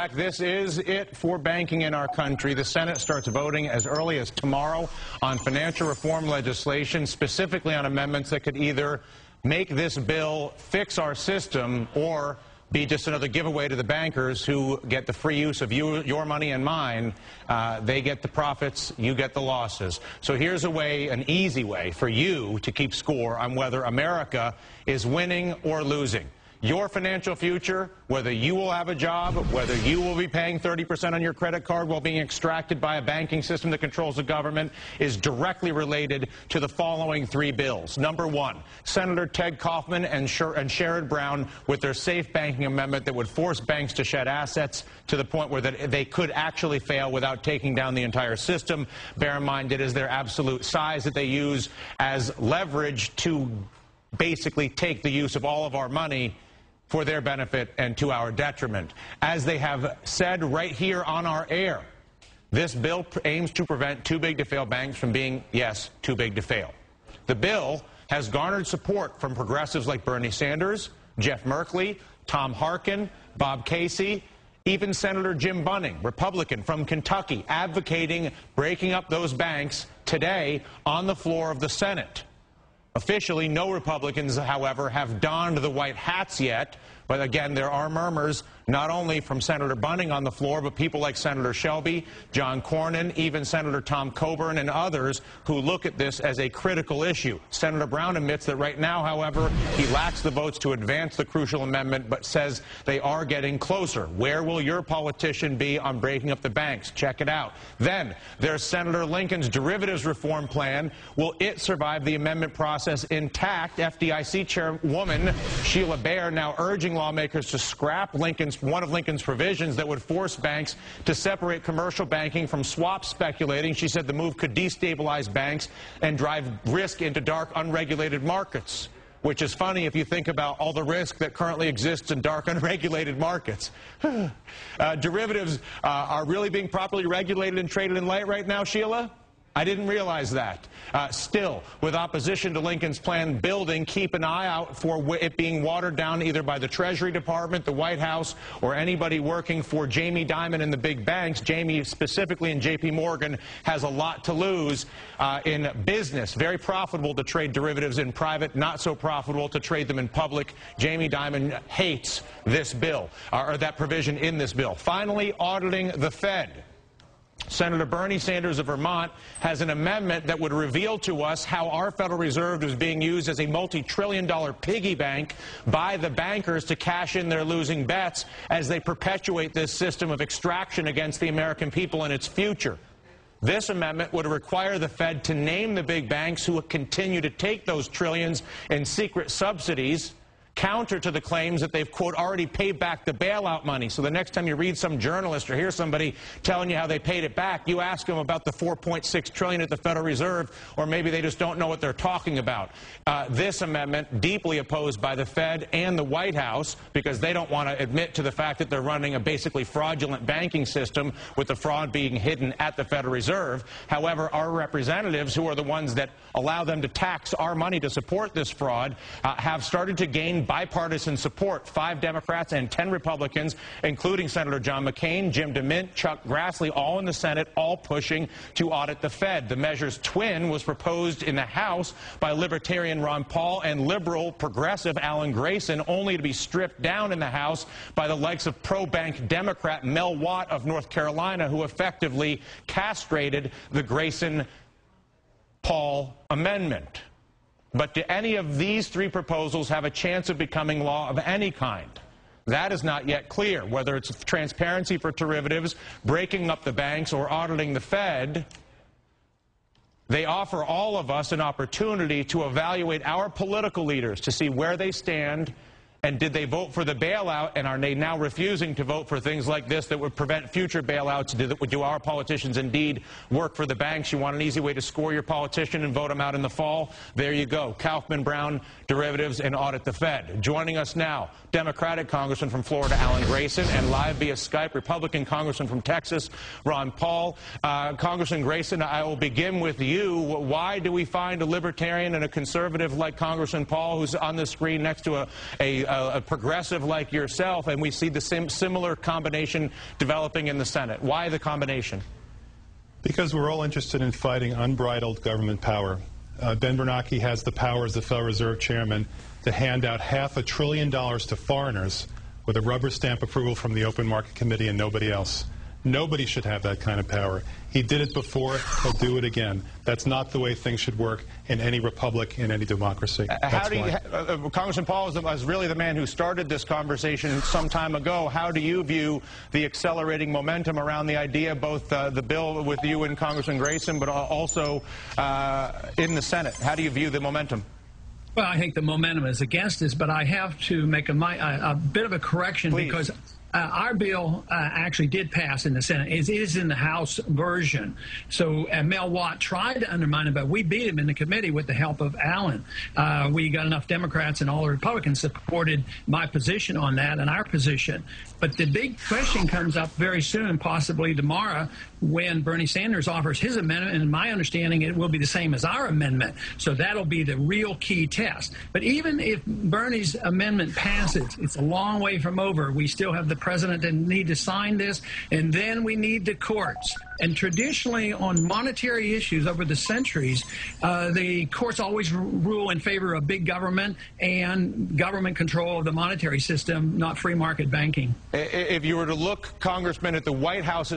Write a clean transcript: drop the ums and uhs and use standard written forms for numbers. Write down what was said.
fact, this is it for banking in our country. The Senate starts voting as early as tomorrow on financial reform legislation, specifically on amendments that could either make this bill fix our system or be just another giveaway to the bankers who get the free use of your money and mine. They get the profits, you get the losses. So here's a way, an easy way for you to keep score on whether America is winning or losing. Your financial future, whether you will have a job, whether you will be paying 30% on your credit card while being extracted by a banking system that controls the government, is directly related to the following three bills. Number one, Senator Ted Kaufman and Sherrod Brown with their safe banking amendment that would force banks to shed assets to the point where they could actually fail without taking down the entire system. Bear in mind, it is their absolute size that they use as leverage to basically take the use of all of our money for their benefit and to our detriment. As they have said right here on our air, this bill aims to prevent too big to fail banks from being, yes, too big to fail. The bill has garnered support from progressives like Bernie Sanders, Jeff Merkley, Tom Harkin, Bob Casey, even Senator Jim Bunning, Republican from Kentucky, advocating breaking up those banks today on the floor of the Senate. Officially, no Republicans, however, have donned the white hats yet. But again, there are murmurs not only from Senator Bunning on the floor, but people like Senator Shelby, John Cornyn, even Senator Tom Coburn and others who look at this as a critical issue. Senator Brown admits that right now, however, he lacks the votes to advance the crucial amendment, but says they are getting closer. Where will your politician be on breaking up the banks? Check it out. Then there's Senator Lincoln's derivatives reform plan. Will it survive the amendment process intact? FDIC Chairwoman Sheila Bair now urging lawmakers to scrap one of Lincoln's provisions that would force banks to separate commercial banking from swap speculating. She said the move could destabilize banks and drive risk into dark, unregulated markets, which is funny if you think about all the risk that currently exists in dark, unregulated markets. Derivatives are really being properly regulated and traded in light right now, Sheila? I didn't realize that. Still, with opposition to Lincoln's plan building, keep an eye out for it being watered down either by the Treasury Department, the White House, or anybody working for Jamie Dimon and the big banks. Jamie, specifically in J.P. Morgan, has a lot to lose in business. Very profitable to trade derivatives in private, not so profitable to trade them in public. Jamie Dimon hates this bill, or that provision in this bill. Finally, auditing the Fed. Senator Bernie Sanders of Vermont has an amendment that would reveal to us how our Federal Reserve is being used as a multi-trillion-dollar piggy bank by the bankers to cash in their losing bets as they perpetuate this system of extraction against the American people and its future. This amendment would require the Fed to name the big banks who continue to take those trillions in secret subsidies, counter to the claims that they've, quote, already paid back the bailout money. So the next time you read some journalist or hear somebody telling you how they paid it back, you ask them about the $4.6 trillion at the Federal Reserve, or maybe they just don't know what they're talking about. This amendment, deeply opposed by the Fed and the White House, because they don't want to admit to the fact that they're running a basically fraudulent banking system with the fraud being hidden at the Federal Reserve. However, our representatives, who are the ones that allow them to tax our money to support this fraud, have started to gain bipartisan support. 5 Democrats and 10 Republicans, including Senator John McCain, Jim DeMint, Chuck Grassley, all in the Senate, all pushing to audit the Fed. The measure's twin was proposed in the House by Libertarian Ron Paul and liberal progressive Alan Grayson, only to be stripped down in the House by the likes of pro-bank Democrat Mel Watt of North Carolina, who effectively castrated the Grayson-Paul amendment. But do any of these 3 proposals have a chance of becoming law of any kind? That is not yet clear. Whether it's transparency for derivatives, breaking up the banks, or auditing the Fed, they offer all of us an opportunity to evaluate our political leaders to see where they stand, and did they vote for the bailout, and are they now refusing to vote for things like this that would prevent future bailouts? Do our politicians indeed work for the banks? You want an easy way to score your politician and vote them out in the fall? There you go. Kaufman, Brown, derivatives, and audit the Fed. Joining us now, Democratic Congressman from Florida, Alan Grayson, and live via Skype, Republican Congressman from Texas, Ron Paul. Congressman Grayson, I will begin with you. Why do we find a libertarian and a conservative like Congressman Paul, who's on the screen next to a a progressive like yourself, and we see the similar combination developing in the Senate. Why the combination? Because we're all interested in fighting unbridled government power. Ben Bernanke has the power as the Federal Reserve Chairman to hand out $500 billion to foreigners with a rubber stamp approval from the Open Market Committee and nobody else. Nobody should have that kind of power. He did it before. He'll do it again. That's not the way things should work in any republic, in any democracy. Congressman Paul is really the man who started this conversation some time ago. How do you view the accelerating momentum around the idea, both the bill with you and Congressman Grayson, but also in the Senate? How do you view the momentum? Well, I think the momentum is against us, but I have to make a bit of a correction. Please. Because our bill actually did pass in the Senate. It is in the House version. So Mel Watt tried to undermine it, but we beat him in the committee with the help of Allen. We got enough Democrats and all the Republicans supported my position on that and our position. But the big question comes up very soon, possibly tomorrow, when Bernie Sanders offers his amendment, and in my understanding it will be the same as our amendment. So that'll be the real key test. But even if Bernie's amendment passes, it's a long way from over. We still have the president that need to sign this, and then we need the courts. And traditionally on monetary issues over the centuries, the courts always rule in favor of big government and government control of the monetary system, not free market banking. If you were to look, Congressman, at the White House